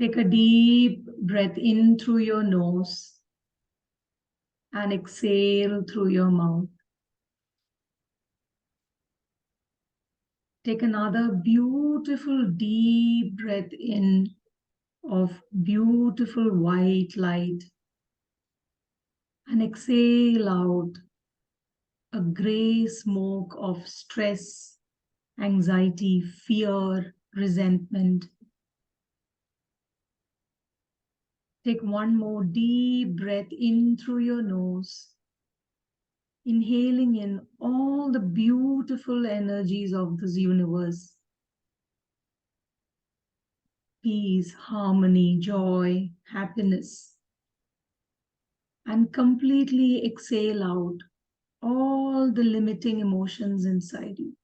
Take a deep breath in through your nose and exhale through your mouth. Take another beautiful deep breath in of beautiful white light and exhale out a gray smoke of stress, anxiety, fear, resentment. Take one more deep breath in through your nose, inhaling in all the beautiful energies of this universe. Peace, harmony, joy, happiness. And completely exhale out all the limiting emotions inside you.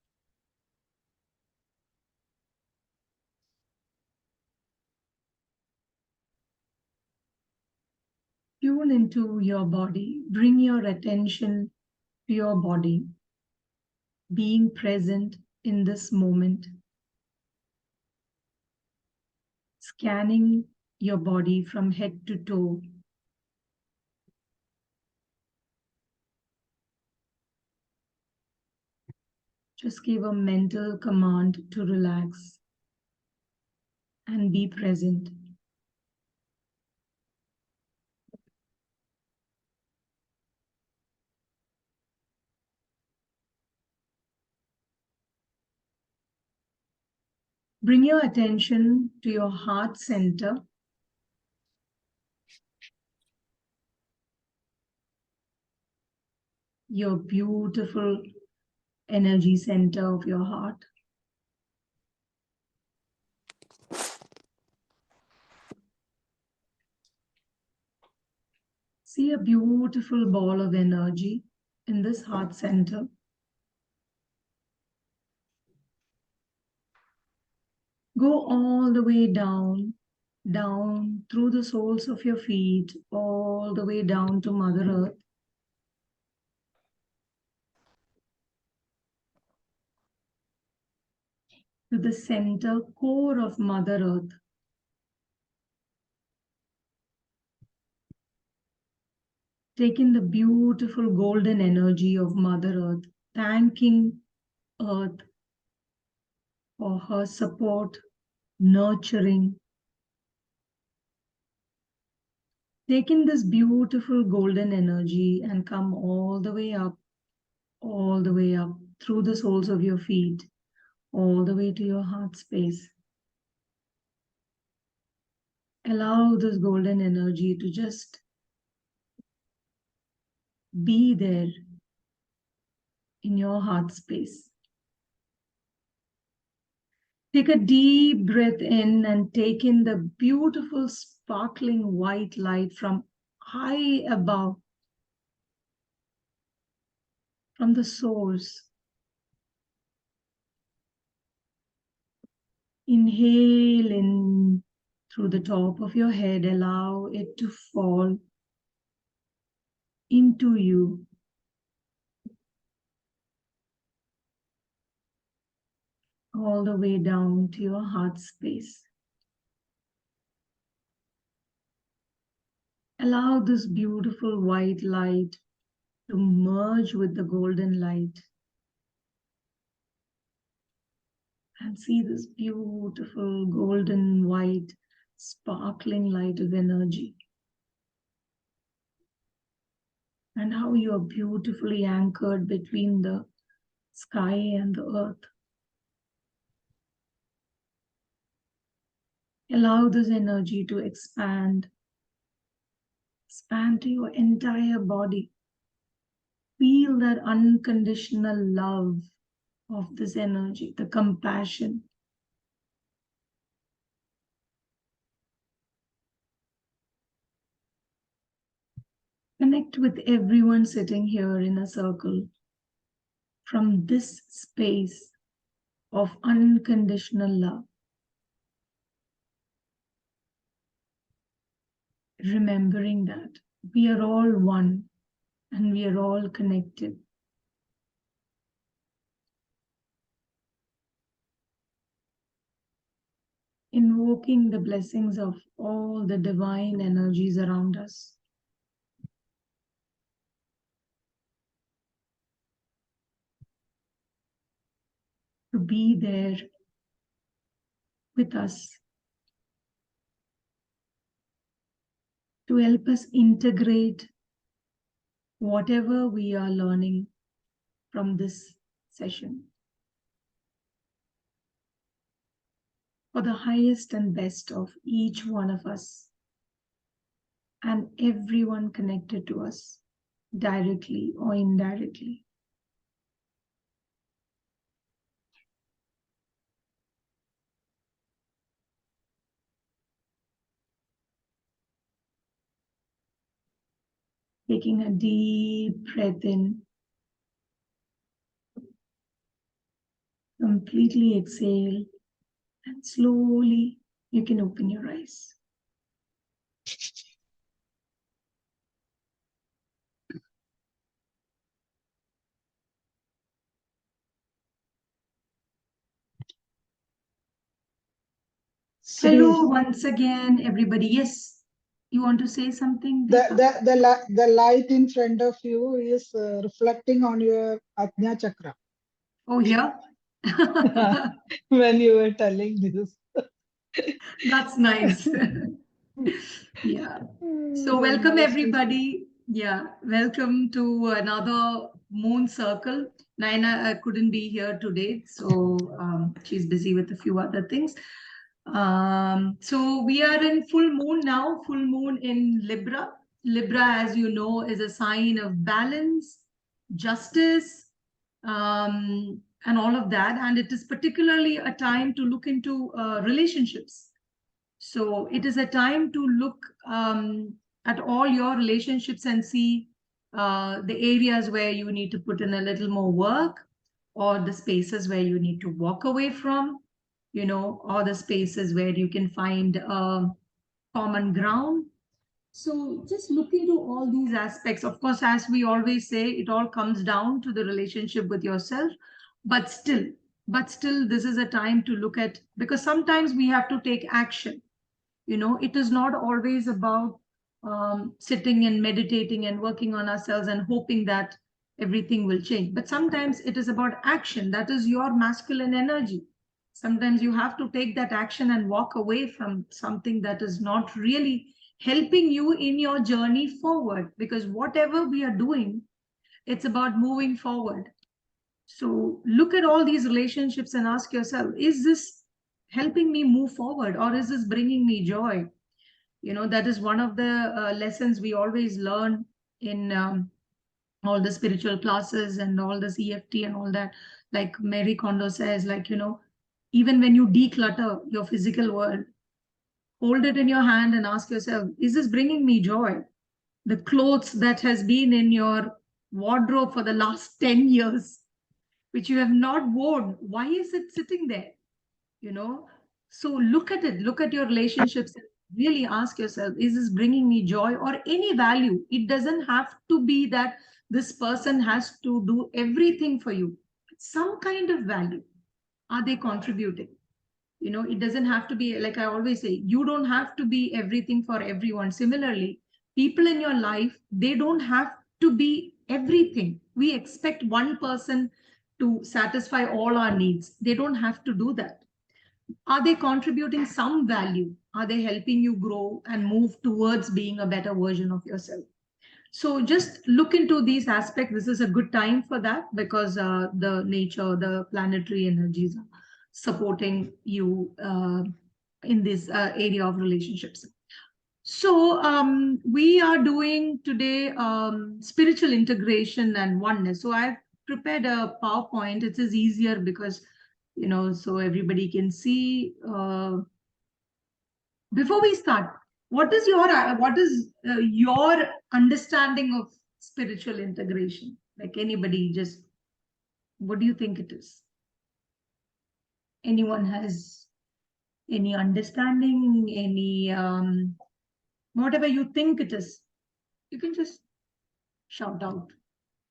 Tune into your body. Bring your attention to your body, being present in this moment. Scanning your body from head to toe. Just give a mental command to relax and be present. Bring your attention to your heart center. Your beautiful energy center of your heart. See a beautiful ball of energy in this heart center. Go all the way down, down through the soles of your feet, all the way down to Mother Earth. To the center core of Mother Earth. Take in the beautiful golden energy of Mother Earth, thanking Earth for her support, nurturing. Take in this beautiful golden energy and come all the way up through the soles of your feet, all the way to your heart space. Allow this golden energy to just be there in your heart space. Take a deep breath in and take in the beautiful sparkling white light from high above, from the source. Inhale in through the top of your head. Allow it to fall into you. All the way down to your heart space. Allow this beautiful white light to merge with the golden light. And see this beautiful golden white sparkling light of energy. And how you are beautifully anchored between the sky and the earth. Allow this energy to expand to your entire body. Feel that unconditional love of this energy, the compassion. Connect with everyone sitting here in a circle from this space of unconditional love. Remembering that we are all one and we are all connected. invoking the blessings of all the divine energies around us. To be there with us, to help us integrate whatever we are learning from this session for the highest and best of each one of us and everyone connected to us, directly or indirectly. Taking a deep breath in, completely exhale, and slowly you can open your eyes. Hello once again, everybody. Yes, you want to say something, Deepa? The light in front of you is reflecting on your Ajna Chakra. Oh, here? When you were telling this. That's nice. Yeah. So welcome Nice to see. everybody. Yeah, welcome to another moon circle. Naina couldn't be here today, so she's busy with a few other things. So we are in full moon now, full moon in Libra. Libra, as you know, is a sign of balance, justice, and all of that. And it is particularly a time to look into relationships. So it is a time to look at all your relationships and see the areas where you need to put in a little more work, or the spaces where you need to walk away from, or the spaces where you can find common ground. So just look into all these aspects. Of course, as we always say, it all comes down to the relationship with yourself. But still, this is a time to look at, because sometimes we have to take action. It is not always about sitting and meditating and working on ourselves and hoping that everything will change. But sometimes it is about action. That is your masculine energy. Sometimes you have to take that action and walk away from something that is not really helping you in your journey forward, because whatever we are doing, it's about moving forward. So look at all these relationships and ask yourself, is this helping me move forward, or is this bringing me joy? That is one of the lessons we always learn in all the spiritual classes and all this EFT and all that. Like Mary Kondo says, like, even when you declutter your physical world, hold it in your hand and ask yourself, is this bringing me joy? The clothes that has been in your wardrobe for the last 10 years, which you have not worn, why is it sitting there? you know so look at it, look at your relationships, and really ask yourself, is this bringing me joy or any value? It doesn't have to be that this person has to do everything for you. Some kind of value, are they contributing? It doesn't have to be, like I always say, you don't have to be everything for everyone. Similarly, people in your life, they don't have to be everything. We expect one person to satisfy all our needs. They don't have to do that. Are they contributing some value? Are they helping you grow and move towards being a better version of yourself? So just look into these aspects. This is a good time for that, because the nature, the planetary energies are supporting you in this area of relationships. So we are doing today spiritual integration and oneness. So I've prepared a PowerPoint. It is easier because, so everybody can see. Before we start, what is your understanding of spiritual integration? Like anybody, just what do you think it is? Anyone has any understanding, any whatever you think it is, you can just shout out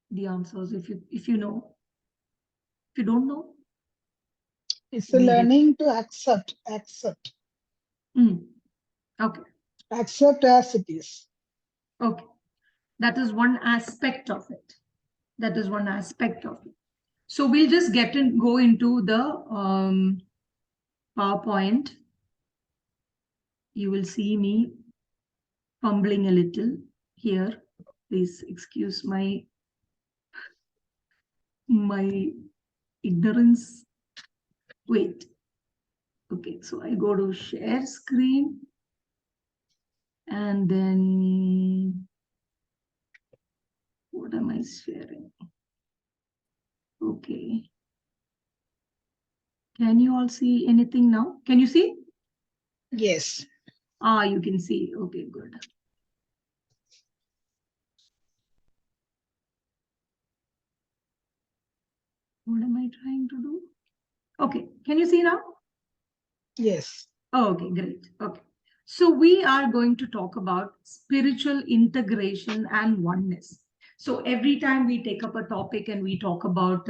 the answers if you know. If you don't know, It's immediately. learning to accept. Okay. Accept as it is. Okay. That is one aspect of it. That is one aspect of it. So we'll just go into the PowerPoint. You will see me fumbling a little here. Please excuse my ignorance. Wait. Okay, so I go to share screen and then what am I sharing? Okay. Can you all see anything now? Can you see? Yes. You can see. Okay, good. What am I trying to do? Okay, can you see now? Yes. Okay, great. Okay. So we are going to talk about spiritual integration and oneness. So every time we take up a topic and we talk about,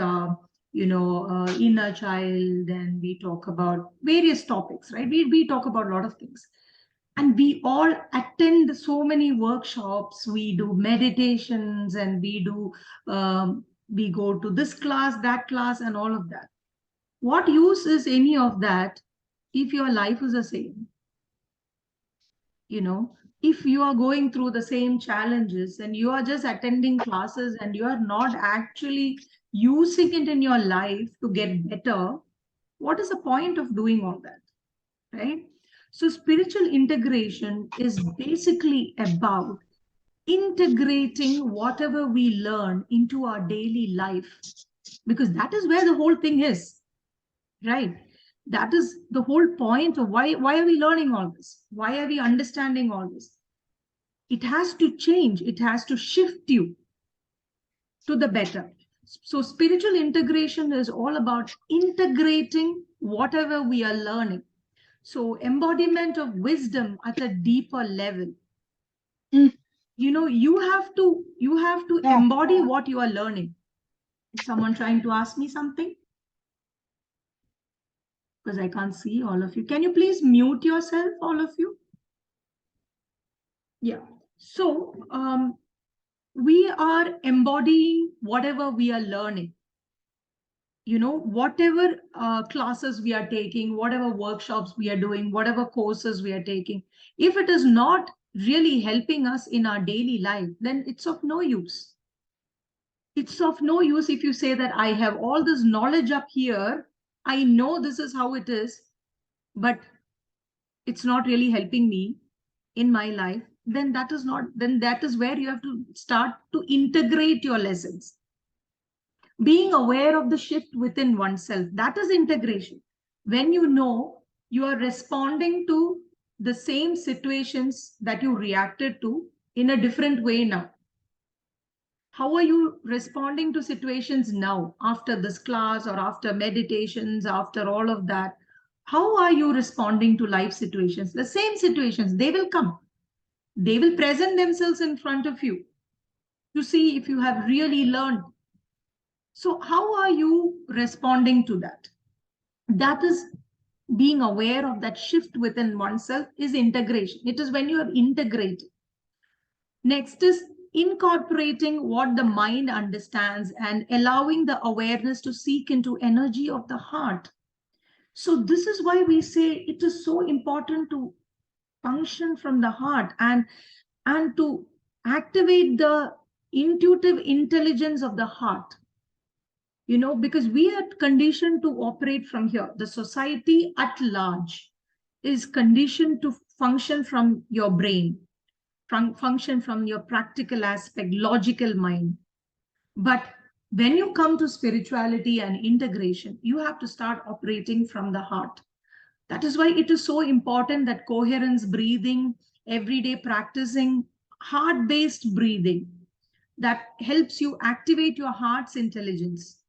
inner child, and we talk about various topics, right? We talk about a lot of things. And we all attend so many workshops, we do meditations, and we go to this class, that class, and all of that. What use is any of that if your life is the same? If you are going through the same challenges and you are just attending classes and you are not actually using it in your life to get better, what is the point of doing all that, right? So spiritual integration is basically about integrating whatever we learn into our daily life, because that is where the whole thing is, right? That is the whole point of why are we learning all this? Why are we understanding all this? It has to change, it has to shift you to the better. So spiritual integration is all about integrating whatever we are learning. So embodiment of wisdom at a deeper level. Mm. You have to Yeah. embody what you are learning. Is someone trying to ask me something? Because I can't see all of you. Can you please mute yourself, all of you? Yeah. So we are embodying whatever we are learning. Whatever classes we are taking, whatever workshops we are doing, whatever courses we are taking, if it is not really helping us in our daily life, then it's of no use. It's of no use if you say that I have all this knowledge up here, I know this is how it is, but it's not really helping me in my life. Then that is where you have to start to integrate your lessons. Being aware of the shift within oneself, that is integration. When you know you are responding to the same situations that you reacted to in a different way now. How are you responding to situations now after this class or after meditations, after all of that? How are you responding to life situations? The same situations, they will come. They will present themselves in front of you to see if you have really learned. So how are you responding to that? That is being aware of that shift within oneself is integration. It is when you are integrated. Next is incorporating what the mind understands and allowing the awareness to seek into energy of the heart. So this is why we say it is so important to function from the heart and to activate the intuitive intelligence of the heart. Because we are conditioned to operate from here. The society at large is conditioned to function from your brain, function from your practical aspect, logical mind. But when you come to spirituality and integration, you have to start operating from the heart. That is why it is so important that coherence breathing, everyday practicing, heart-based breathing, that helps you activate your heart's intelligence.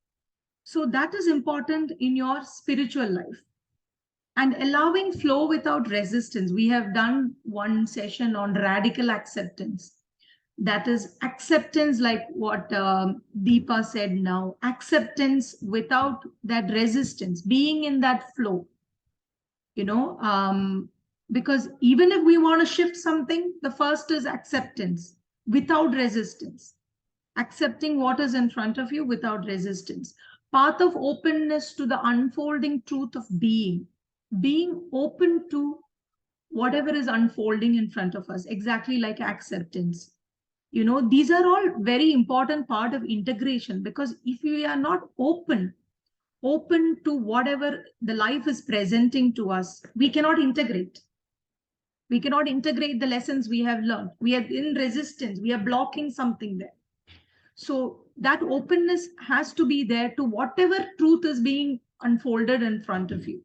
So that is important in your spiritual life. And allowing flow without resistance. We have done one session on radical acceptance. That is acceptance, like what Deepa said now, acceptance without that resistance, being in that flow. Because even if we want to shift something, the first is acceptance without resistance. Accepting what is in front of you without resistance. Path of openness to the unfolding truth of being open to whatever is unfolding in front of us, exactly like acceptance. These are all very important part of integration, because if we are not open to whatever the life is presenting to us, we cannot integrate. We cannot integrate the lessons we have learned. We are in resistance. We are blocking something there. So that openness has to be there to whatever truth is being unfolded in front of you.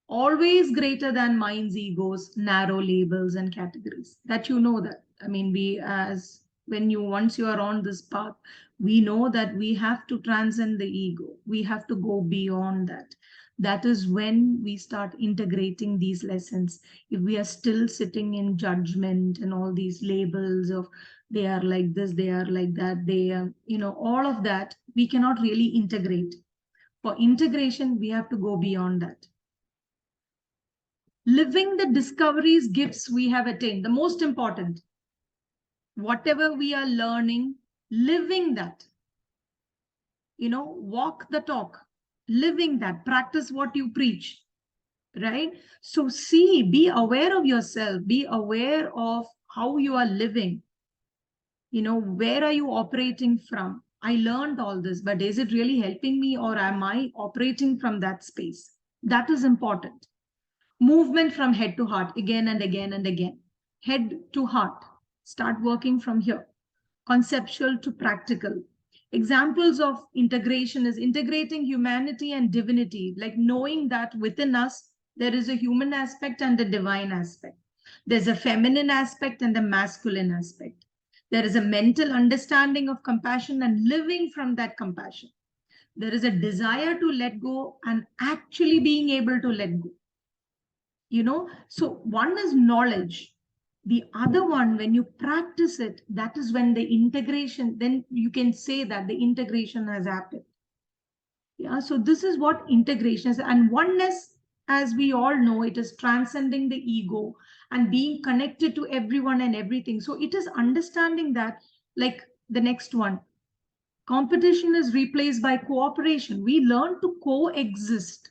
Always greater than mind's egos, narrow labels and categories. That that. I mean, we as when you once you are on this path, we know that we have to transcend the ego. We have to go beyond that. That is when we start integrating these lessons. If we are still sitting in judgment and all these labels of they are like this, they are like that, they are, all of that, we cannot really integrate. For integration, we have to go beyond that. Living the discoveries, gifts we have attained, the most important. Whatever we are learning, living that. Walk the talk, living that, practice what you preach, right? So be aware of yourself, be aware of how you are living. Where are you operating from? I learned all this, but is it really helping me, or am I operating from that space? That is important. Movement from head to heart, again and again and again. Head to heart. Start working from here. Conceptual to practical. Examples of integration is integrating humanity and divinity, like knowing that within us there is a human aspect and a divine aspect. There's a feminine aspect and a masculine aspect. There is a mental understanding of compassion and living from that compassion. There is a desire to let go and actually being able to let go. So one is knowledge. The other one, when you practice it, that is when the integration, then you can say that the integration has happened. Yeah, so this is what integration is. And oneness, as we all know, it is transcending the ego and being connected to everyone and everything. So it is understanding that, like the next one, competition is replaced by cooperation. We learn to coexist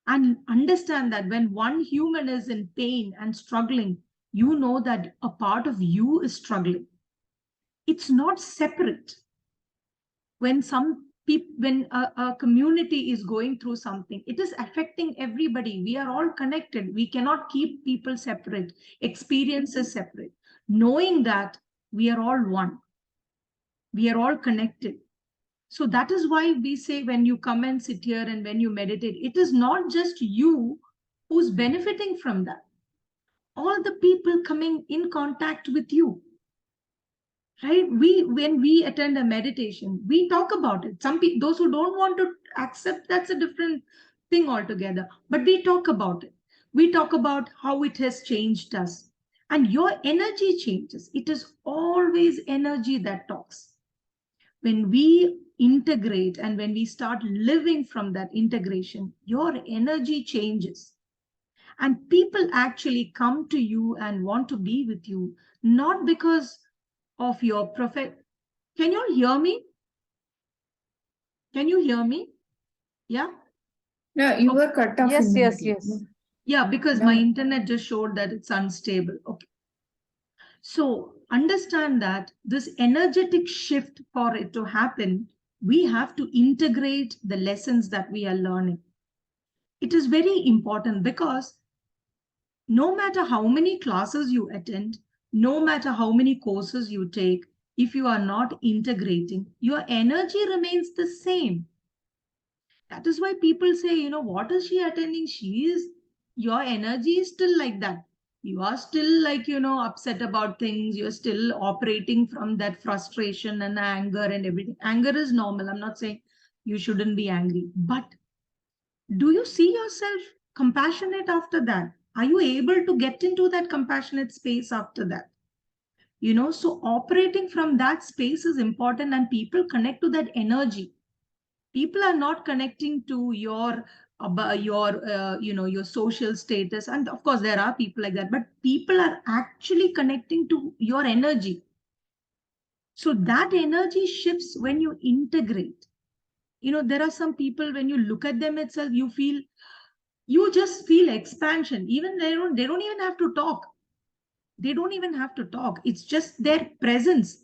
and understand that when one human is in pain and struggling, you know that a part of you is struggling. It's not separate. When when a community is going through something, it is affecting everybody. We are all connected. We cannot keep people separate, experiences separate. Knowing that we are all one, we are all connected. So that is why we say when you come and sit here and when you meditate, it is not just you who's benefiting from that. All the people coming in contact with you, right? When we attend a meditation, we talk about it. Some people, those who don't want to accept, that's a different thing altogether. But we talk about it. We talk about how it has changed us. And your energy changes. It is always energy that talks. When we integrate and when we start living from that integration, your energy changes. And people actually come to you and want to be with you, not because of your profit. Can you hear me? Can you hear me? Yeah? Yeah, you were cut off. Yes, in the yes, middle. yes. Yeah, because No. my internet just showed that it's unstable. Okay. So understand that this energetic shift, for it to happen, we have to integrate the lessons that we are learning. It is very important because no matter how many classes you attend, no matter how many courses you take, if you are not integrating, your energy remains the same. That is why people say, what is she attending? Your energy is still like that. You are still like, upset about things. You're still operating from that frustration and anger and everything. Anger is normal. I'm not saying you shouldn't be angry, but do you see yourself compassionate after that? Are you able to get into that compassionate space after that? So operating from that space is important, and people connect to that energy. People are not connecting to your about your your social status. And of course there are people like that, but people are actually connecting to your energy. So that energy shifts when you integrate. There are some people, when you look at them itself, you just feel expansion. Even they don't even have to talk. They don't even have to talk. It's just their presence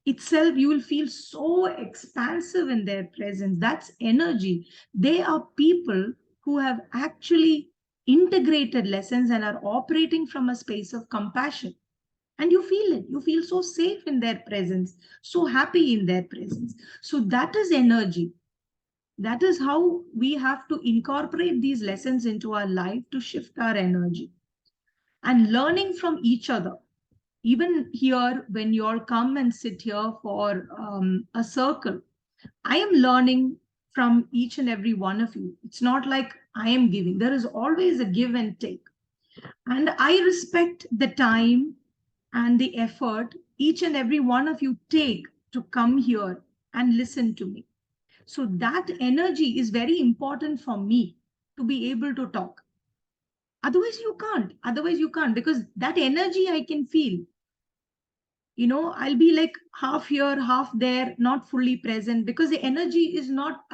itself. You will feel so expansive in their presence. That's energy. They are people who have actually integrated lessons and are operating from a space of compassion. And you feel it. You feel so safe in their presence, so happy in their presence. So that is energy. That is how we have to incorporate these lessons into our life to shift our energy. And learning from each other. Even here, when you all come and sit here for a circle, I am learning from each and every one of you. It's not like I am giving. There is always a give and take. And I respect the time and the effort each and every one of you take to come here and listen to me. So that energy is very important for me to be able to talk. Otherwise, you can't. Otherwise, you can't, because that energy I can feel. I'll be like half here, half there, not fully present, because the energy is not,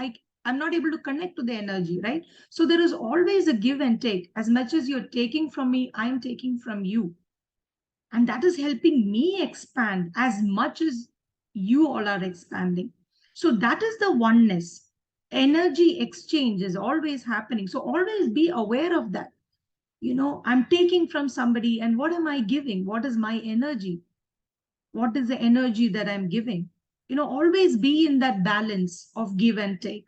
I'm not able to connect to the energy, right? So there is always a give and take. As much as you're taking from me, I'm taking from you. And that is helping me expand as much as you all are expanding. So that is the oneness. Energy exchange is always happening. So always be aware of that. I'm taking from somebody, and what am I giving? What is my energy? What is the energy that I'm giving? Always be in that balance of give and take.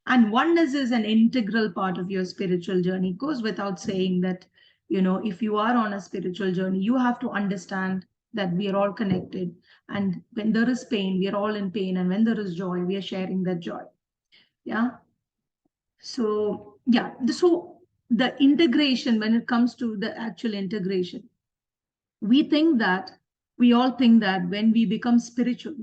And oneness is an integral part of your spiritual journey. It goes without saying that, if you are on a spiritual journey, you have to understand that we are all connected. And when there is pain, we are all in pain. And when there is joy, we are sharing that joy. Yeah. So, yeah. So the integration, when it comes to the actual integration, we all think that when we become spiritual,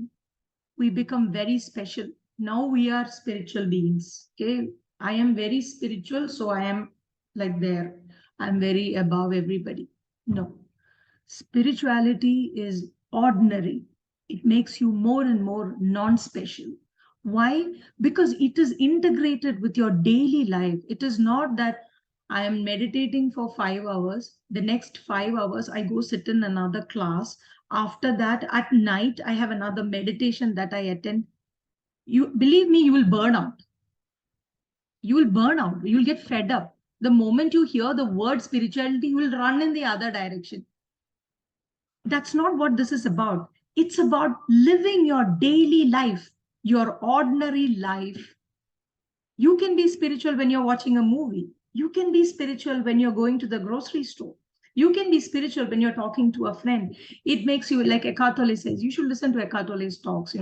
we become very special. Now we are spiritual beings. Okay. I am very spiritual, so I am like there. I'm very above everybody. No. Spirituality is ordinary. It makes you more and more non-special. Why? Because it is integrated with your daily life. It is not that I am meditating for 5 hours. The next 5 hours, I go sit in another class. After that, at night, I have another meditation that I attend. You believe me, you will burn out. You will burn out. You will get fed up. The moment you hear the word spirituality, you will run in the other direction. That's not what this is about. It's about living your daily life, your ordinary life. You can be spiritual when you're watching a movie. You can be spiritual when you're going to the grocery store. You can be spiritual when you're talking to a friend. It makes you, like Eckhart Tolle says, you should listen to Eckhart Tolle's talks.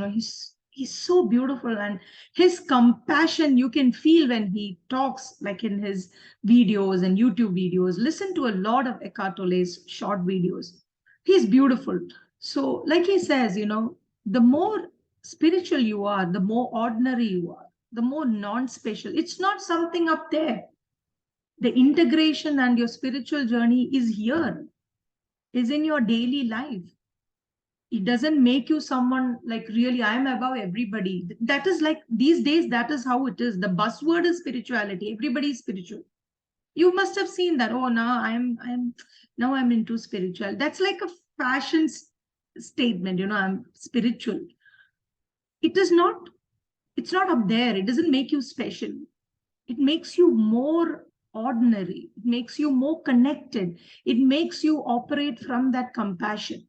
He's so beautiful, and his compassion you can feel when he talks, like in his videos and YouTube videos. Listen to a lot of Eckhart Tolle's short videos. He's beautiful. So, like he says, the more spiritual you are, the more ordinary you are, the more non-special. It's not something up there. The integration and your spiritual journey is here, is in your daily life. It doesn't make you someone like really I'm above everybody. That is like these days, that is how it is. The buzzword is spirituality. Everybody is spiritual. You must have seen that. Oh, now I'm into spiritual. That's like a fashion statement. I'm spiritual. It is not. It's not up there. It doesn't make you special. It makes you more ordinary. It makes you more connected. It makes you operate from that compassion.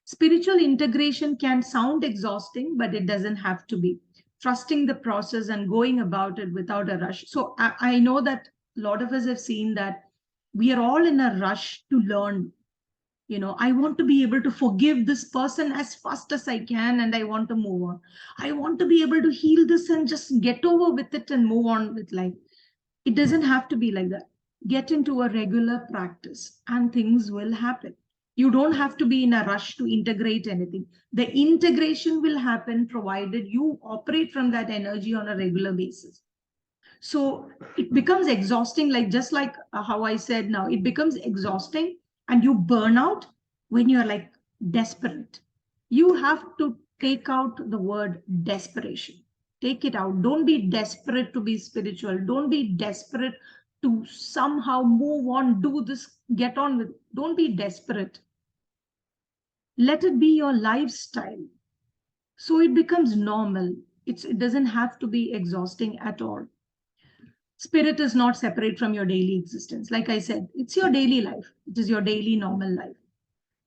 Spiritual integration can sound exhausting, but it doesn't have to be. Trusting the process and going about it without a rush. So I know that a lot of us have seen that we are all in a rush to learn. I want to be able to forgive this person as fast as I can, and I want to move on. I want to be able to heal this and just get over with it and move on with life. It doesn't have to be like that. Get into a regular practice and things will happen. You don't have to be in a rush to integrate anything. The integration will happen provided you operate from that energy on a regular basis. So it becomes exhausting, like just like how I said now, it becomes exhausting and you burn out when you're like desperate. You have to take out the word desperation. Take it out. Don't be desperate to be spiritual. Don't be desperate to somehow move on, do this, get on with it. Don't be desperate. Let it be your lifestyle. So it becomes normal. It doesn't have to be exhausting at all. Spirit is not separate from your daily existence. Like I said, it's your daily life. It is your daily normal life.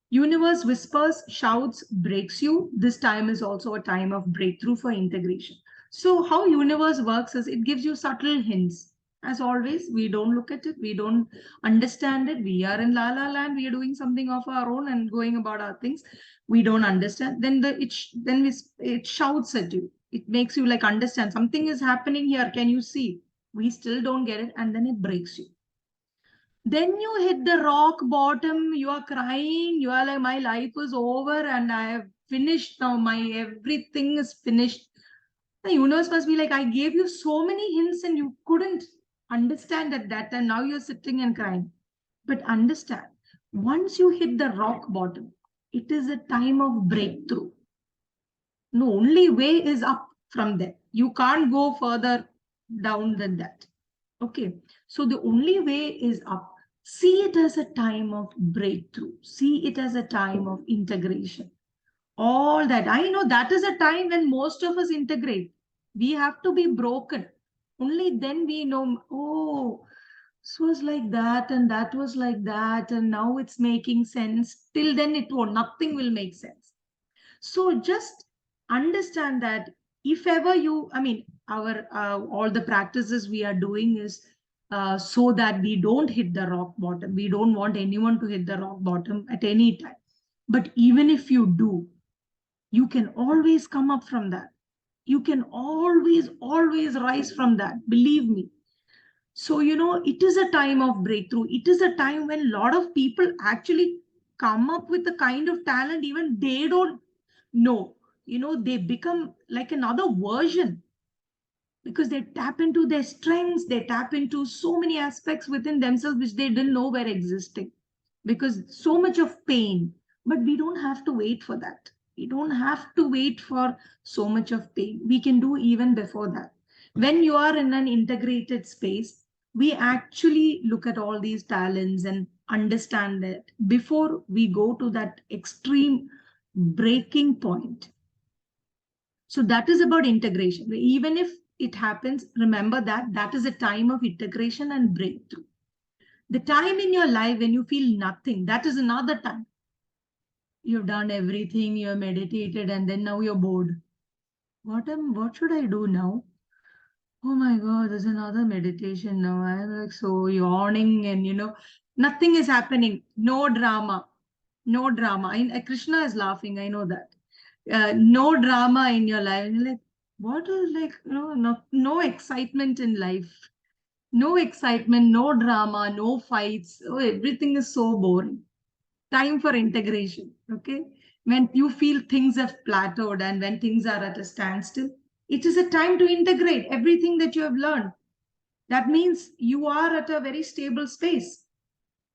Universe whispers, shouts, breaks you. This time is also a time of breakthrough for integration. So how universe works is it gives you subtle hints. As always, we don't look at it, we don't understand it. We are in la la land, we are doing something of our own and going about our things. We don't understand. Then it shouts at you. It makes you like understand something is happening here. Can you see? We still don't get it, and then it breaks you. Then you hit the rock bottom, you are crying, you are like, my life is over and I have finished now, my everything is finished. The universe must be like, I gave you so many hints and you couldn't understand at that time. Now you're sitting and crying. But understand, once you hit the rock bottom, it is a time of breakthrough. The only way is up from there. You can't go further down than that. Okay, so the only way is up. See it as a time of breakthrough. See it as a time of integration. All that. I know that is a time when most of us integrate. We have to be broken. Only then we know, oh, this was like that and that was like that and now it's making sense. Till then it won't. Nothing will make sense. So just understand that if ever you, I mean, our all the practices we are doing is so that we don't hit the rock bottom. We don't want anyone to hit the rock bottom at any time. But even if you do, you can always come up from that. You can always rise from that. Believe me. So, it is a time of breakthrough. It is a time when a lot of people actually come up with the kind of talent even they don't know. They become like another version because they tap into their strengths, they tap into so many aspects within themselves which they didn't know were existing because so much of pain. But we don't have to wait for that. We don't have to wait for so much of pain. We can do even before that. When you are in an integrated space, we actually look at all these talents and understand that before we go to that extreme breaking point. So that is about integration. Even if it happens, remember that that is a time of integration and breakthrough. The time in your life when you feel nothing, that is another time. You've done everything, you've meditated, and then now you're bored. What should I do now? Oh my God, there's another meditation now. I'm like so yawning, and nothing is happening. No drama. No drama. Krishna is laughing, I know that. No drama in your life. And you're like, what is like, no excitement in life. No excitement, no drama, no fights. Oh, everything is so boring. Time for integration. Okay. When you feel things have plateaued and when things are at a standstill, it is a time to integrate everything that you have learned. That means you are at a very stable space,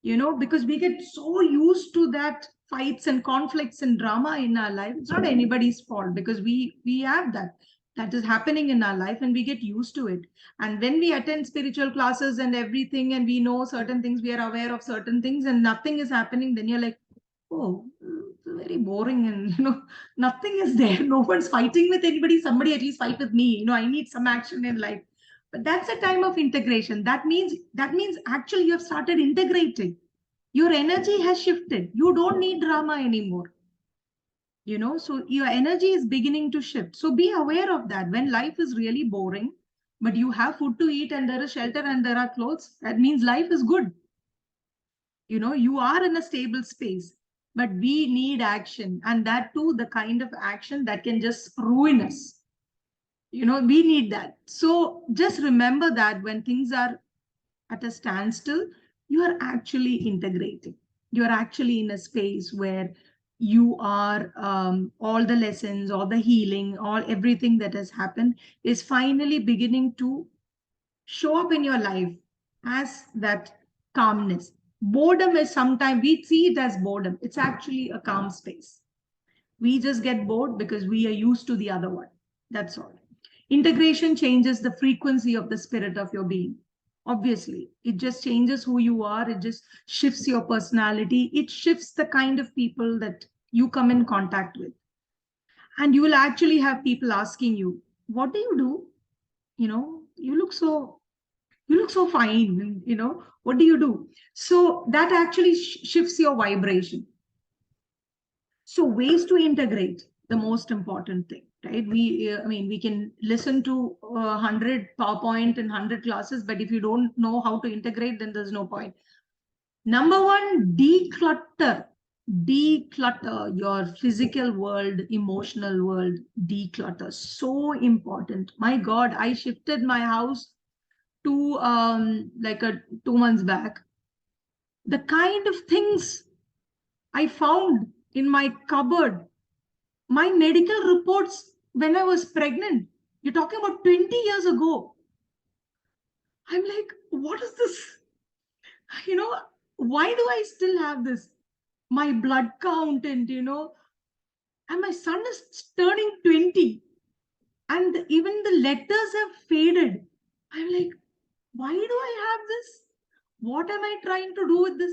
because we get so used to that fights and conflicts and drama in our life. It's not anybody's fault because we have that is happening in our life and we get used to it. And when we attend spiritual classes and everything and we know certain things, we are aware of certain things and nothing is happening, then you're like, oh, it's very boring and nothing is there. No one's fighting with anybody. Somebody at least fight with me. I need some action in life. But that's a time of integration. That means actually you have started integrating. Your energy has shifted. You don't need drama anymore. So your energy is beginning to shift. So be aware of that. When life is really boring, but you have food to eat and there is shelter and there are clothes, that means life is good. You are in a stable space, but we need action. And that too, the kind of action that can just ruin us. We need that. So just remember that when things are at a standstill, you are actually integrating. You are actually in a space where you are all the lessons, all the healing, all everything that has happened is finally beginning to show up in your life as that calmness. Boredom is sometimes we see it as boredom. It's actually a calm space. We just get bored because we are used to the other one. That's all. Integration changes the frequency of the spirit of your being. Obviously, it just changes who you are. It just shifts your personality. It shifts the kind of people that you come in contact with. And you will actually have people asking you, what do you do? You know, you look so fine. And, you know, what do you do? So that actually shifts your vibration. So ways to integrate, the most important thing, right? We can listen to 100 PowerPoint and 100 classes, but if you don't know how to integrate, then there's no point. Number one, declutter. Declutter your physical world, emotional world, declutter. So important. My God, I shifted my house to like a 2 months back. The kind of things I found in my cupboard, my medical reports when I was pregnant, you're talking about 20 years ago. I'm like, what is this? You know, why do I still have this? My blood count, and and my son is turning 20, and even the letters have faded. I'm like, why do I have this? What am I trying to do with this?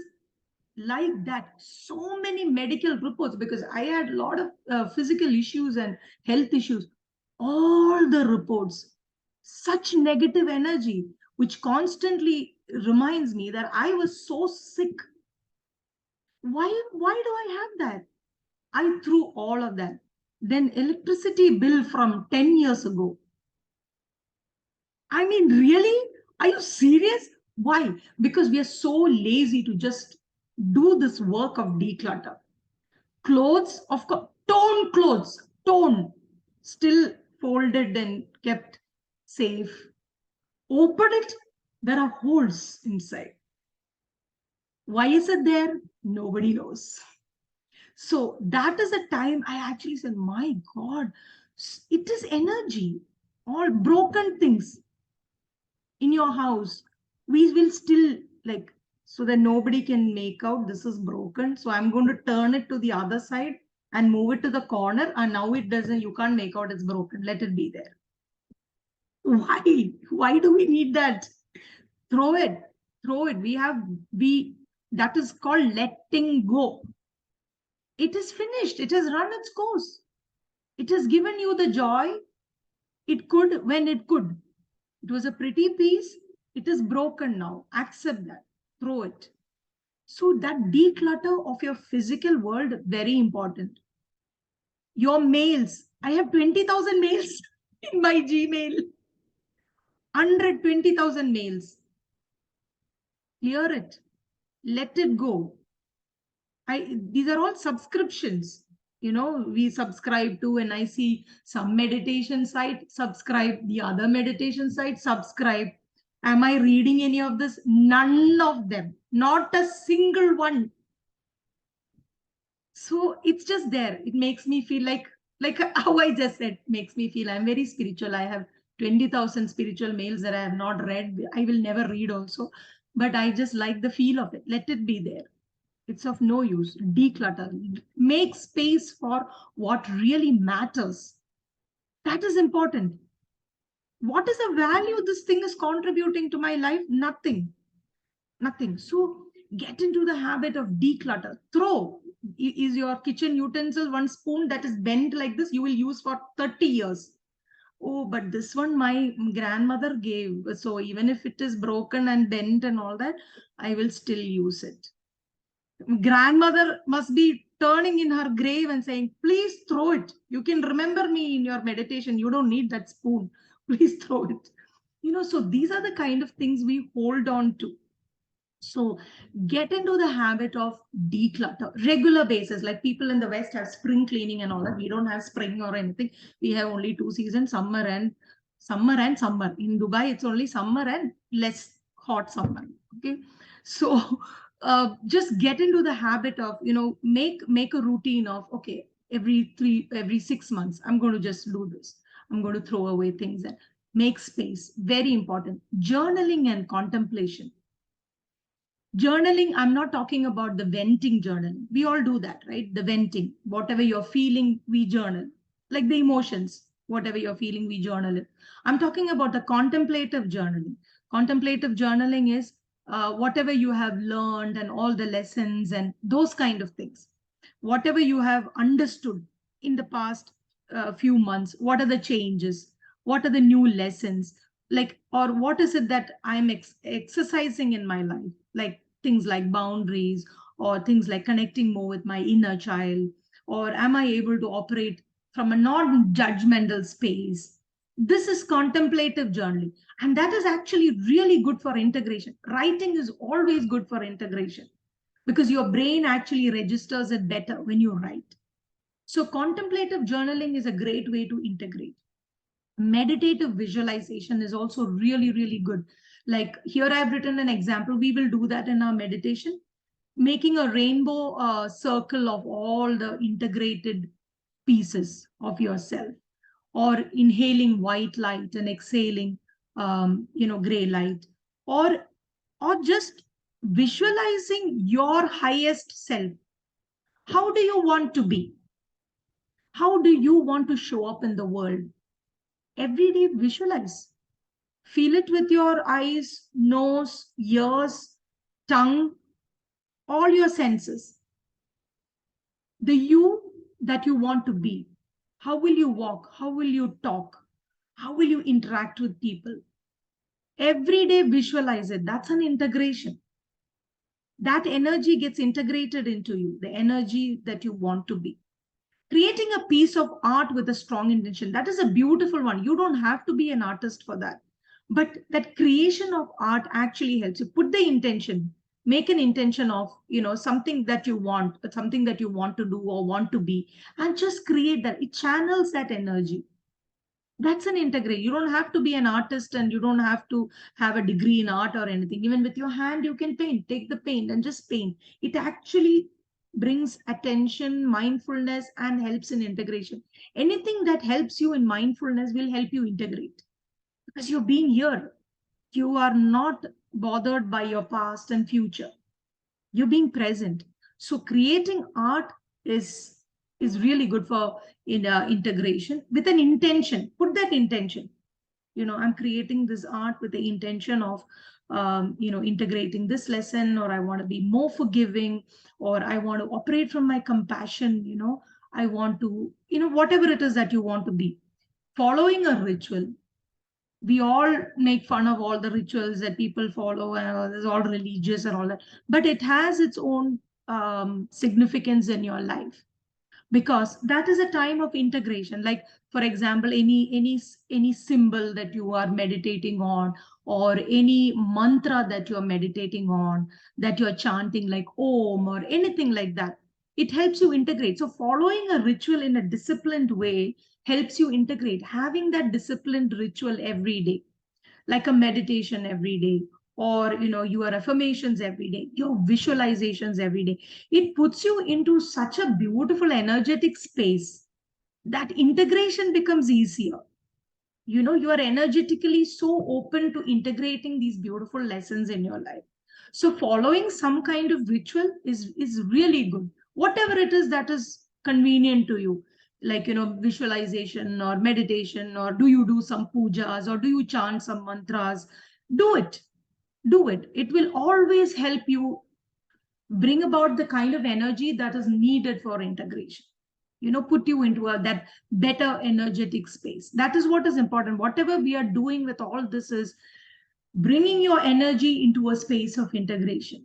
Like that, so many medical reports, because I had a lot of physical issues and health issues. All the reports, such negative energy, which constantly reminds me that I was so sick. Why do I have that? I threw all of that. Then electricity bill from 10 years ago. I mean, really? Are you serious? Why? Because we are so lazy to just do this work of declutter. Clothes, of course, torn clothes, torn, still folded and kept safe. Open it, there are holes inside. Why is it there? Nobody knows. So that is a time I actually said, my God, it is energy. All broken things in your house, we will still like, so that nobody can make out this is broken. So I'm going to turn it to the other side and move it to the corner. And now it doesn't, you can't make out it's broken. Let it be there. Why? Why do we need that? Throw it. Throw it. That is called letting go. It is finished. It has run its course. It has given you the joy it could when it could. It was a pretty piece. It is broken now. Accept that. Throw it. So that declutter of your physical world, very important. Your mails. I have 20,000 mails in my Gmail. 120,000 mails. Clear it. Let it go. These are all subscriptions. We subscribe to, and I see some meditation site, subscribe, the other meditation site, subscribe. Am I reading any of this? None of them. Not a single one. So it's just there. It makes me feel like how I just said, makes me feel I'm very spiritual. I have 20,000 spiritual mails that I have not read. I will never read also, but I just like the feel of it. Let it be there. It's of no use. Declutter. Make space for what really matters. That is important. What is the value this thing is contributing to my life? Nothing. Nothing. So get into the habit of declutter. Throw. Is your kitchen utensil one spoon that is bent like this, you will use for 30 years. Oh, but this one my grandmother gave. So even if it is broken and bent and all that, I will still use it. Grandmother must be turning in her grave and saying, please throw it. You can remember me in your meditation. You don't need that spoon. Please throw it. So these are the kind of things we hold on to. So get into the habit of declutter, regular basis. Like people in the West have spring cleaning and all that. We don't have spring or anything. We have only 2 seasons, summer and summer. In Dubai, it's only summer and less hot summer. Okay. So just get into the habit of, make a routine of, okay, every 6 months, I'm going to just do this. I'm going to throw away things. Make space. Very important. Journaling and contemplation. Journaling, I'm not talking about the venting journaling. We all do that, right? The venting. Whatever you're feeling, we journal. Like the emotions, whatever you're feeling, we journal it. I'm talking about the contemplative journaling. Contemplative journaling is whatever you have learned and all the lessons and those kind of things. Whatever you have understood in the past few months, what are the changes? What are the new lessons? Like, or what is it that I'm exercising in my life? Like things like boundaries, or things like connecting more with my inner child, or am I able to operate from a non-judgmental space? This is contemplative journaling, and that is actually really good for integration. Writing is always good for integration because your brain actually registers it better when you write. So contemplative journaling is a great way to integrate. Meditative visualization is also really, really good. Like here I've written an example. We will do that in our meditation, making a rainbow circle of all the integrated pieces of yourself, or inhaling white light and exhaling gray light, or just visualizing your highest self. How do you want to be? How do you want to show up in the world? Every day visualize. Feel it with your eyes, nose, ears, tongue, all your senses. The you that you want to be. How will you walk? How will you talk? How will you interact with people? Every day visualize it. That's an integration. That energy gets integrated into you, the energy that you want to be. Creating a piece of art with a strong intention, that is a beautiful one. You don't have to be an artist for that, but that creation of art actually helps you put the intention. Make an intention of something that you want, something that you want to do or want to be, and just create that. It channels that energy. That's an integrate. You don't have to be an artist, and you don't have to have a degree in art or anything. Even with your hand you can paint. Take the paint and just paint. It actually brings attention, mindfulness, and helps in integration. Anything that helps you in mindfulness will help you integrate, because you're being here. You are not bothered by your past and future. You're being present. So creating art is really good for integration with an intention. Put that intention. I'm creating this art with the intention of integrating this lesson, or I want to be more forgiving, or I want to operate from my compassion. I want to, whatever it is that you want to be. Following a ritual. We all make fun of all the rituals that people follow, and it's all religious and all that, but it has its own significance in your life, because that is a time of integration. Like for example, any symbol that you are meditating on, or any mantra that you're meditating on, that you're chanting, like om or anything like that, it helps you integrate. So following a ritual in a disciplined way helps you integrate. Having that disciplined ritual every day, like a meditation every day, or your affirmations every day, your visualizations every day, it puts you into such a beautiful energetic space that integration becomes easier. You are energetically so open to integrating these beautiful lessons in your life. So following some kind of ritual is really good, whatever it is that is convenient to you. Like visualization or meditation, or do you do some pujas, or do you chant some mantras? Do it. It will always help you bring about the kind of energy that is needed for integration. Put you into that better energetic space. That is what is important. Whatever we are doing with all this is bringing your energy into a space of integration.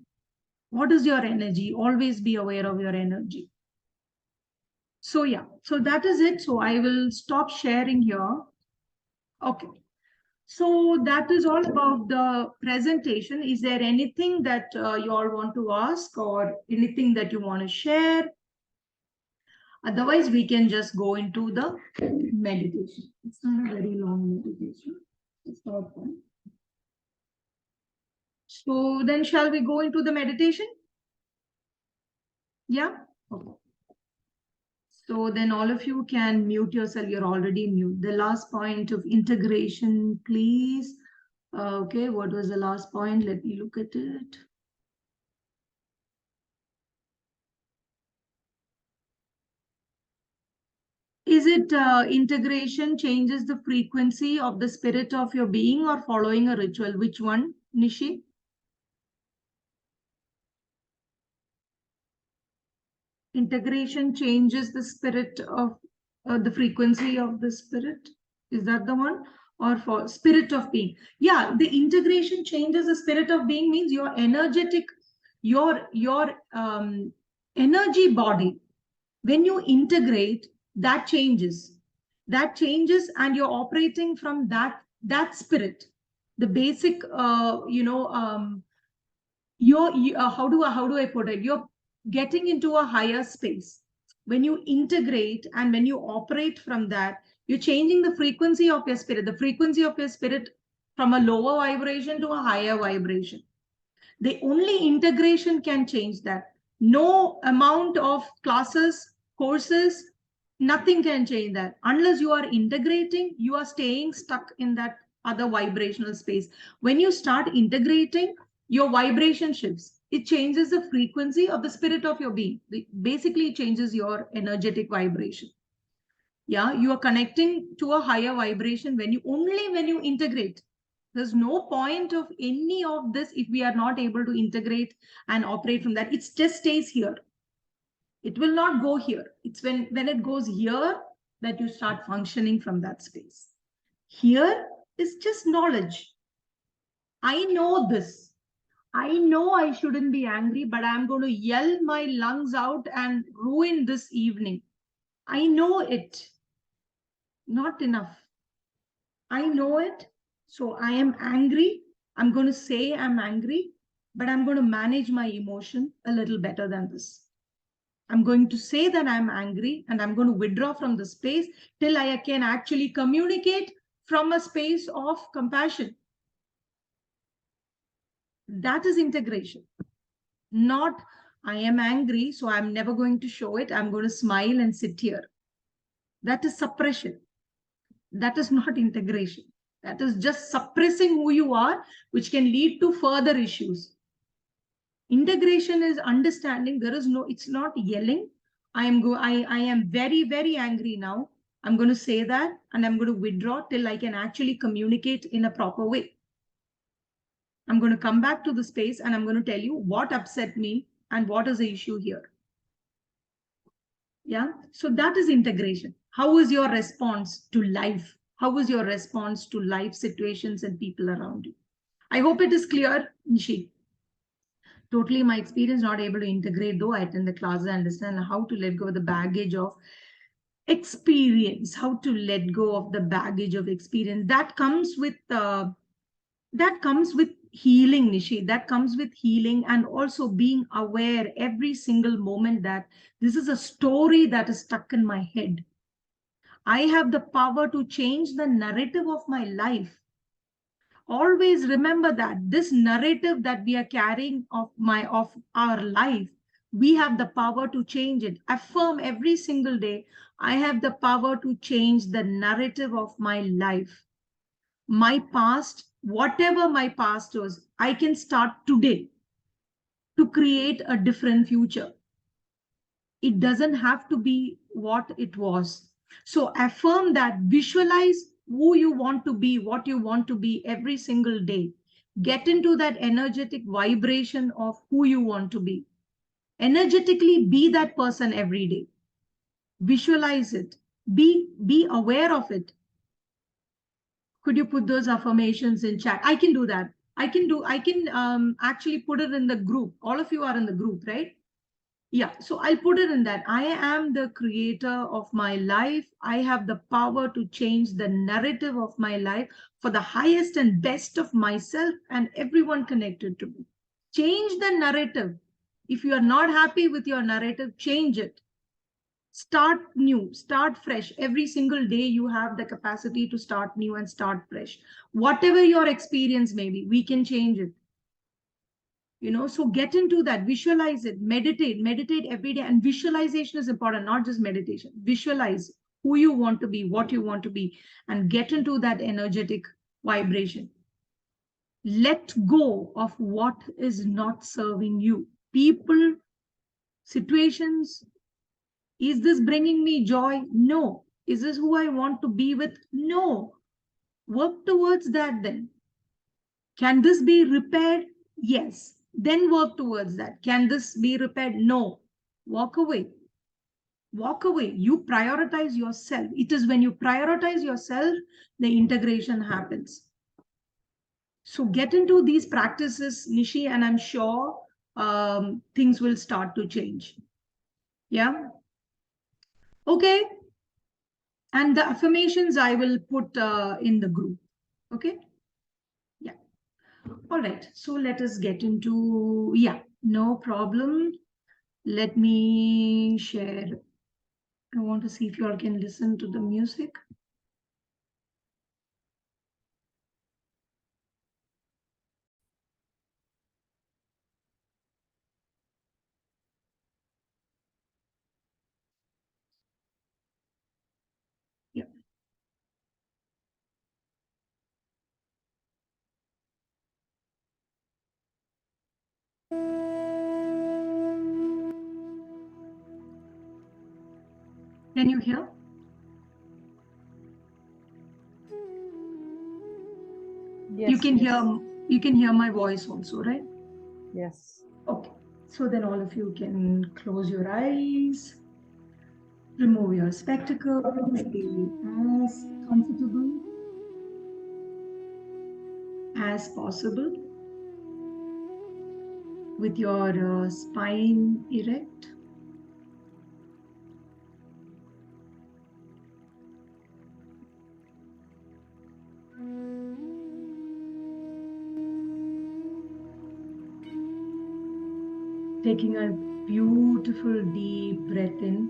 What is your energy? Always be aware of your energy. So yeah, so that is it. So I will stop sharing here. Okay. So that is all about the presentation. Is there anything that you all want to ask, or anything that you want to share? Otherwise, we can just go into the meditation. It's not a very long meditation. It's not fun. So then shall we go into the meditation? Yeah? Okay. So then all of you can mute yourself. You're already mute. The last point of integration, please. Okay, what was the last point? Let me look at it. Is it integration changes the frequency of the spirit of your being or following a ritual? Which one, Nishi? Integration changes the spirit of the frequency of the spirit. Is that the one? Or for spirit of being? Yeah, the integration changes the spirit of being means your energetic, your energy body. When you integrate, that changes. That changes, and you're operating from that spirit. The basic, how do I put it? You're getting into a higher space. When you integrate and when you operate from that, you're changing the frequency of your spirit. The frequency of your spirit from a lower vibration to a higher vibration. The only integration can change that. No amount of classes, courses, nothing can change that. Unless you are integrating, you are staying stuck in that other vibrational space. When you start integrating, your vibration shifts. It changes the frequency of the spirit of your being. Basically, it changes your energetic vibration. Yeah, you are connecting to a higher vibration when you integrate. There's no point of any of this if we are not able to integrate and operate from that. It just stays here. It will not go here. It's when it goes here that you start functioning from that space. Here is just knowledge. I know this. I know I shouldn't be angry, but I'm going to yell my lungs out and ruin this evening. I know it. Not enough. I know it. So I am angry. I'm going to say I'm angry, but I'm going to manage my emotion a little better than this. I'm going to say that I'm angry and I'm going to withdraw from the space till I can actually communicate from a space of compassion. That is integration. Not I am angry, so I'm never going to show it. I'm going to smile and sit here. That is suppression. That is not integration. That is just suppressing who you are, which can lead to further issues. Integration is understanding. There is no, it's not yelling. I am very, very angry now. I'm going to say that and I'm going to withdraw till I can actually communicate in a proper way. I'm going to come back to the space and I'm going to tell you what upset me and what is the issue here. Yeah. So that is integration. How is your response to life? How is your response to life situations and people around you? I hope it is clear, Nishi. Totally my experience, not able to integrate, though I attend the classes, I understand how to let go of the baggage of experience, how to let go of the baggage of experience. That comes with healing, Nishi. That comes with healing and also being aware every single moment that this is a story that is stuck in my head. I have the power to change the narrative of my life. Always remember that this narrative that we are carrying of our life, we have the power to change it. Affirm every single day, I have the power to change the narrative of my life. My past, whatever my past was, I can start today to create a different future. It doesn't have to be what it was. So affirm that, visualize who you want to be, what you want to be every single day. Get into that energetic vibration of who you want to be. Energetically be that person every day. Visualize it. Be aware of it. Could you put those affirmations in chat? I can do that. I can actually put it in the group. All of you are in the group, right? Yeah, so I'll put it in that. I am the creator of my life. I have the power to change the narrative of my life for the highest and best of myself and everyone connected to me. Change the narrative. If you are not happy with your narrative, change it. Start new, start fresh. Every single day you have the capacity to start new and start fresh. Whatever your experience may be, we can change it. So get into that, visualize it, meditate every day. And visualization is important, not just meditation. Visualize who you want to be, what you want to be, and get into that energetic vibration. Let go of what is not serving you. People, situations. Is this bringing me joy? No. Is this who I want to be with? No. Work towards that then. Can this be repaired? Yes. Then work towards that. Can this be repaired? No. Walk away. Walk away. You prioritize yourself. It is when you prioritize yourself, the integration happens. So get into these practices, Nishi, and I'm sure things will start to change. Yeah. Okay. And the affirmations I will put in the group. Okay. Yeah. All right. So let us get into, yeah, no problem. Let me share. I want to see if you all can listen to the music. Yeah. Can you hear? Yes, You can yes. hear my voice also, right? Yes. Okay. So then all of you can close your eyes, remove your spectacles, be as comfortable as possible with your spine erect. Taking a beautiful deep breath in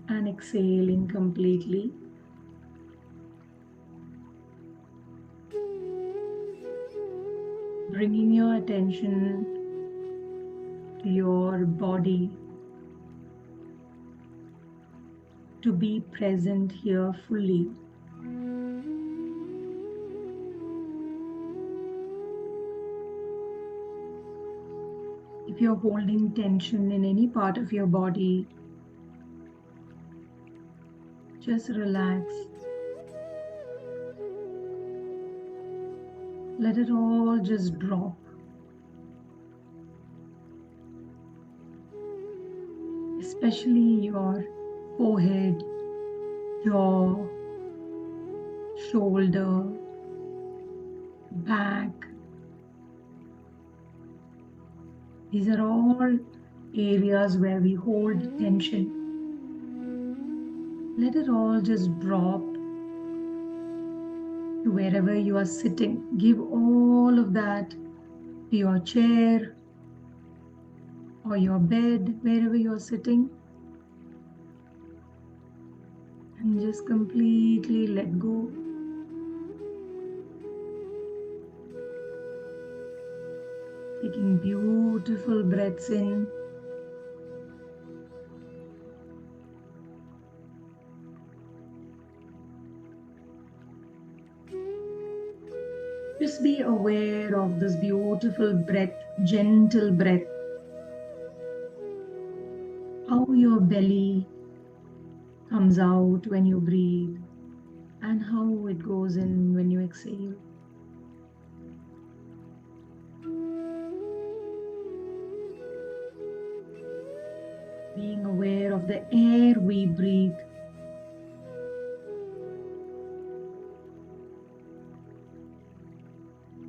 and exhaling completely. Bringing your attention to your body, to be present here fully. If you're holding tension in any part of your body, just relax. Let it all just drop. Especially your forehead, jaw, shoulder, back. These are all areas where we hold tension. Let it all just drop to wherever you are sitting. Give all of that to your chair or your bed, wherever you're sitting. And just completely let go. Taking beautiful breaths in. Just be aware of this beautiful breath, gentle breath. How your belly comes out when you breathe and how it goes in when you exhale. Being aware of the air we breathe.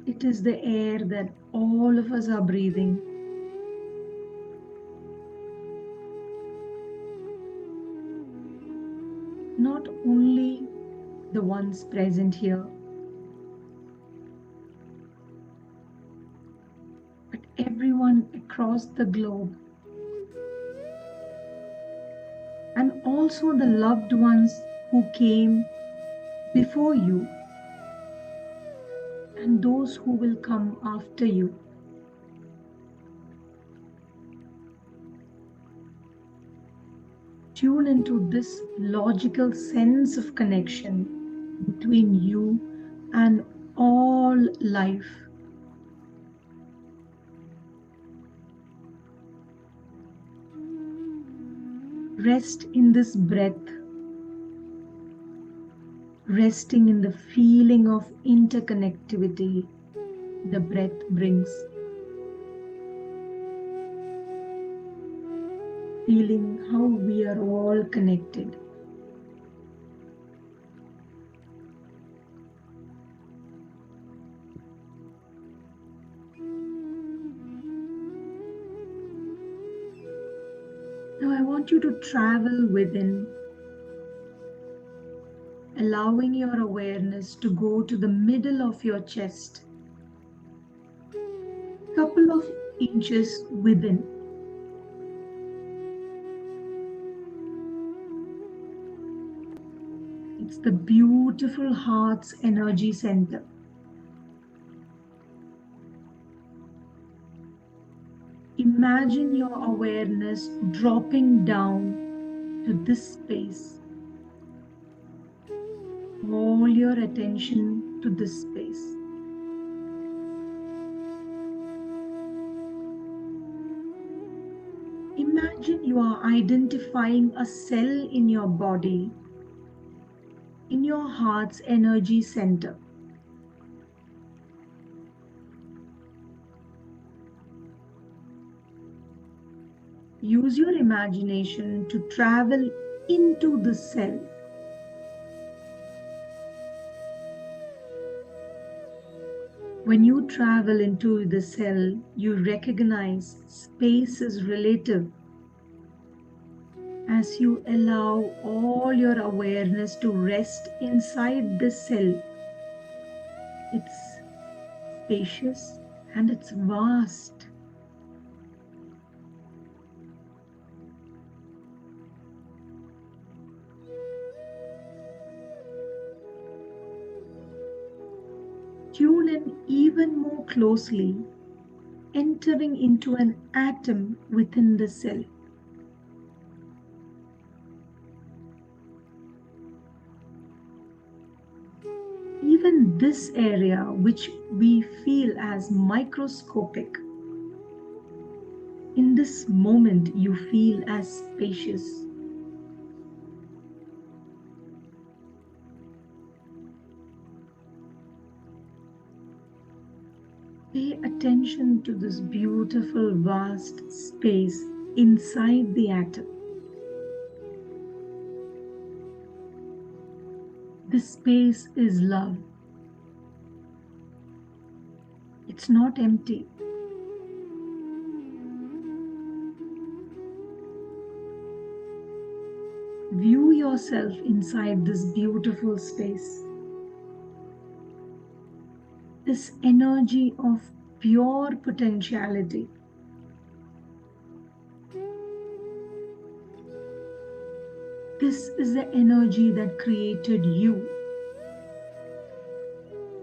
It is the air that all of us are breathing. Not only the ones present here, but everyone across the globe. And also the loved ones who came before you and those who will come after you. Tune into this logical sense of connection between you and all life. Rest in this breath, resting in the feeling of interconnectivity the breath brings. Feeling how we are all connected. Now I want you to travel within, allowing your awareness to go to the middle of your chest, couple of inches within. It's the beautiful heart's energy center. Imagine your awareness dropping down to this space. All your attention to this space. Imagine you are identifying a cell in your body, in your heart's energy center. Use your imagination to travel into the cell. When you travel into the cell, you recognize space is relative. As you allow all your awareness to rest inside the cell, it's spacious and it's vast. Tune in even more closely, entering into an atom within the cell. Even this area, which we feel as microscopic, in this moment you feel as spacious. Pay attention to this beautiful vast space inside the atom. This space is love. It's not empty. View yourself inside this beautiful space. This energy of pure potentiality. This is the energy that created you.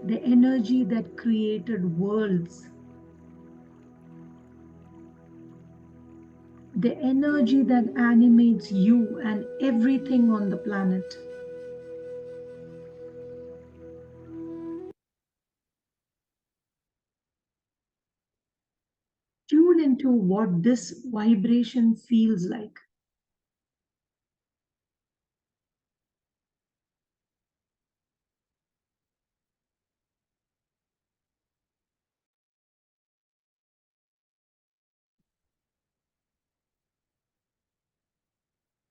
The energy that created worlds. The energy that animates you and everything on the planet. Tune into what this vibration feels like.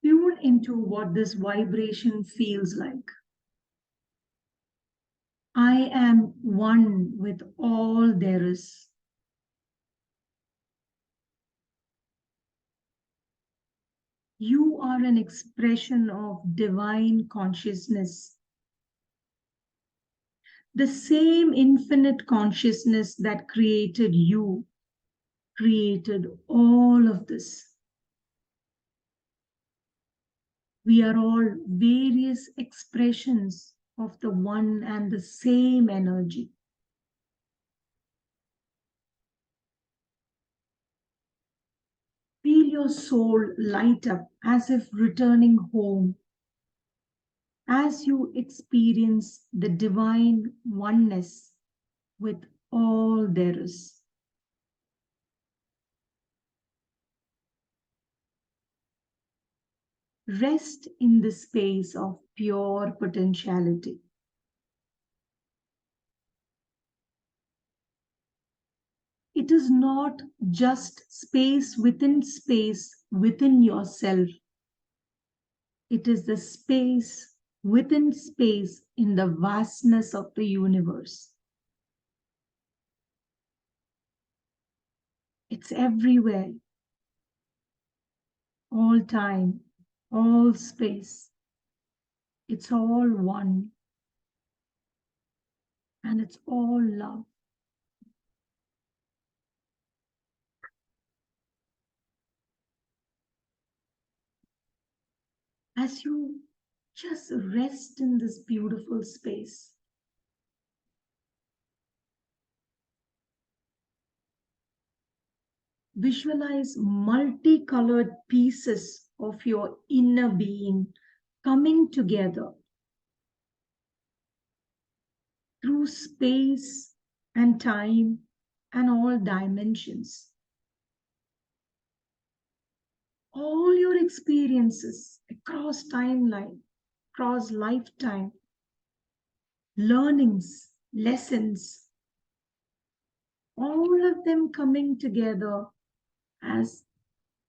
Tune into what this vibration feels like. I am one with all there is. You are an expression of divine consciousness. The same infinite consciousness that created you, created all of this. We are all various expressions of the one and the same energy. your soul light up as if returning home as you experience the divine oneness with all there is. Rest in the space of pure potentiality. It is not just space within yourself. It is the space within space in the vastness of the universe. It's everywhere, all time, all space. It's all one, and it's all love. As you just rest in this beautiful space, visualize multicolored pieces of your inner being coming together through space and time and all dimensions. All your experiences across timeline, across lifetime, learnings, lessons, all of them coming together as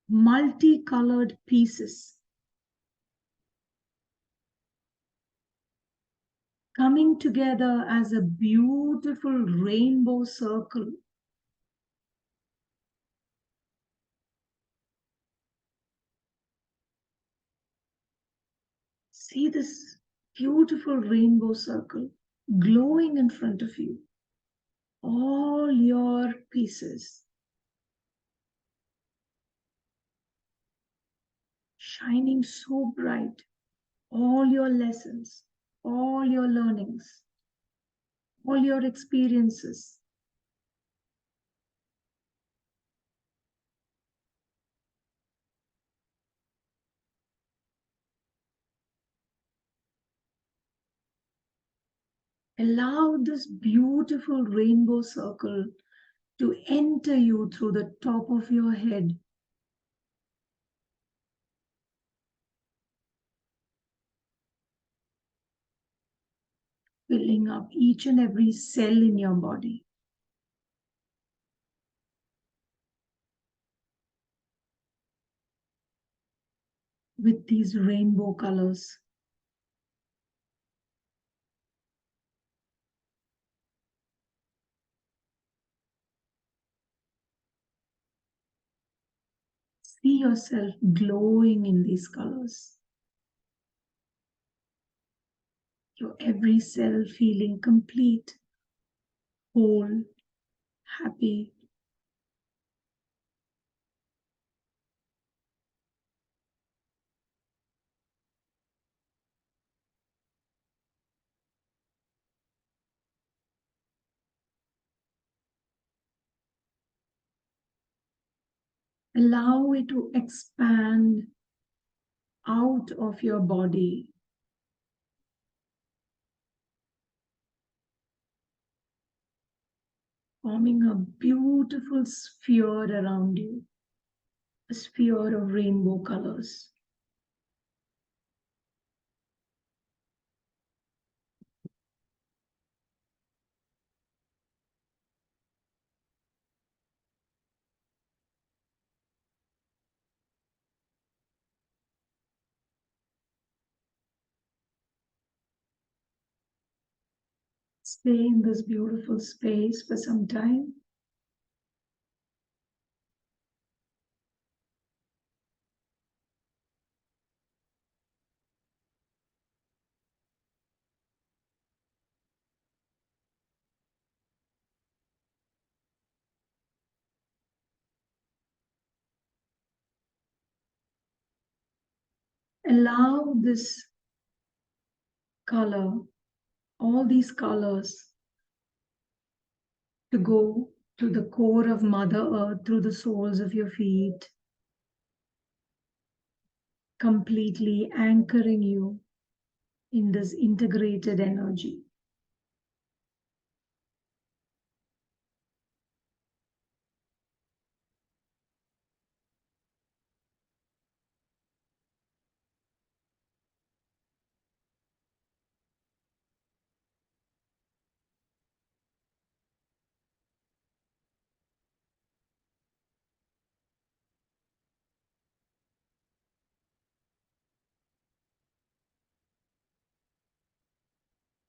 multicolored pieces, coming together as a beautiful rainbow circle. See this beautiful rainbow circle glowing in front of you. All your pieces shining so bright. All your lessons, all your learnings, all your experiences. Allow this beautiful rainbow circle to enter you through the top of your head, filling up each and every cell in your body. With these rainbow colors. See yourself glowing in these colors. Your every cell feeling complete, whole, happy. Allow it to expand out of your body, forming a beautiful sphere around you, a sphere of rainbow colors. Stay in this beautiful space for some time. Allow this color, all these colors, to go to the core of Mother Earth through the soles of your feet, completely anchoring you in this integrated energy.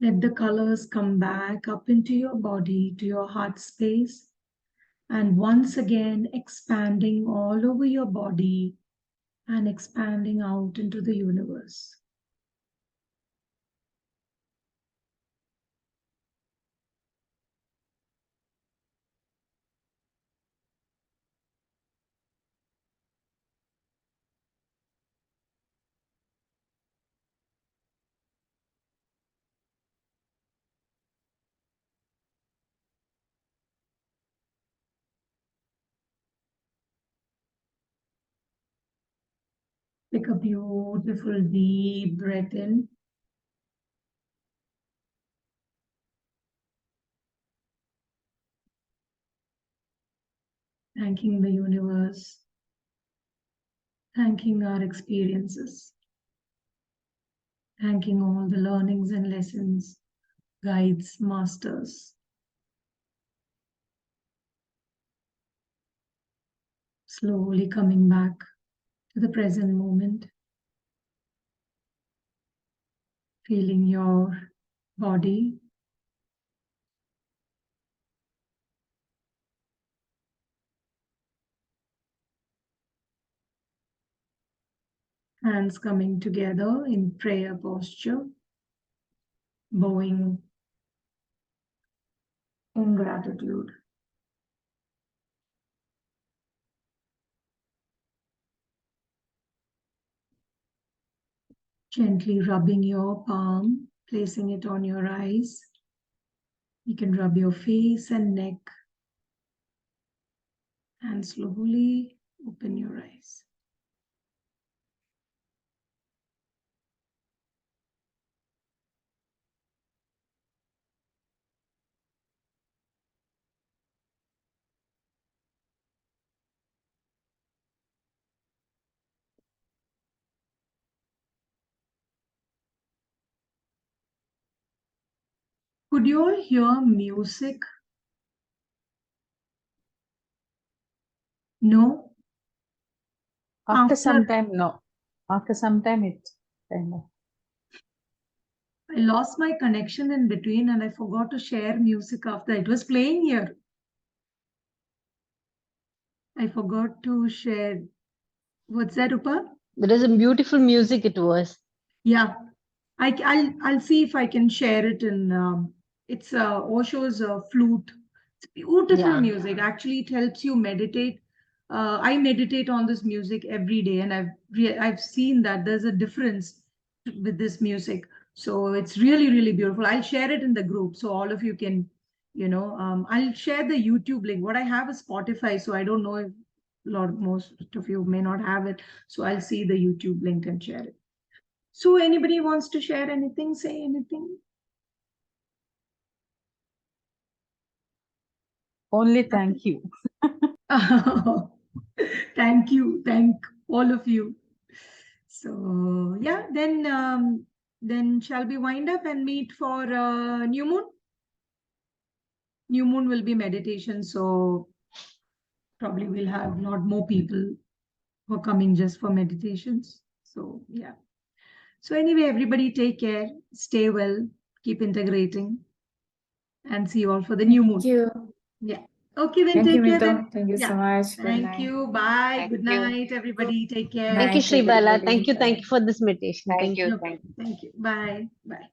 Let the colors come back up into your body, to your heart space, and once again expanding all over your body and expanding out into the universe. Take a beautiful deep breath in. Thanking the universe, thanking our experiences, thanking all the learnings and lessons, guides, masters. Slowly coming back to the present moment, feeling your body, hands coming together in prayer posture, bowing in gratitude. Gently rubbing your palm, placing it on your eyes. You can rub your face and neck and slowly open your eyes. Could you all hear music? No? After some time, no. After some time, it kind of. I lost my connection in between and I forgot to share music after. It was playing here. I forgot to share. What's that, Upa? There is a beautiful music it was. Yeah, I'll see if I can share it in. It's Osho's flute. It's beautiful Yeah. music. Actually, it helps you meditate. I meditate on this music every day, and I've seen that there's a difference with this music. So it's really really beautiful. I'll share it in the group so all of you can, I'll share the YouTube link. What I have is Spotify, so I don't know if most of you may not have it. So I'll see the YouTube link and share it. So anybody wants to share anything, say anything? Only thank you. Thank you. Thank all of you. So yeah, then shall we wind up and meet for new moon? New moon will be meditation, so probably we'll have a lot more people who are coming just for meditations. So yeah. So anyway, everybody take care, stay well, keep integrating, and see you all for the new moon. Thank you. Yeah. Okay, then Thank you, take care Mito. then. Thank you so Yeah. much. Good Thank night. you. Bye. Thank Good you. night, everybody. Take care. Night. Thank you, Nice, Sri Bala. everybody. Thank you Bye. for this meditation. Thank you. Okay. Thank you. Bye. Bye.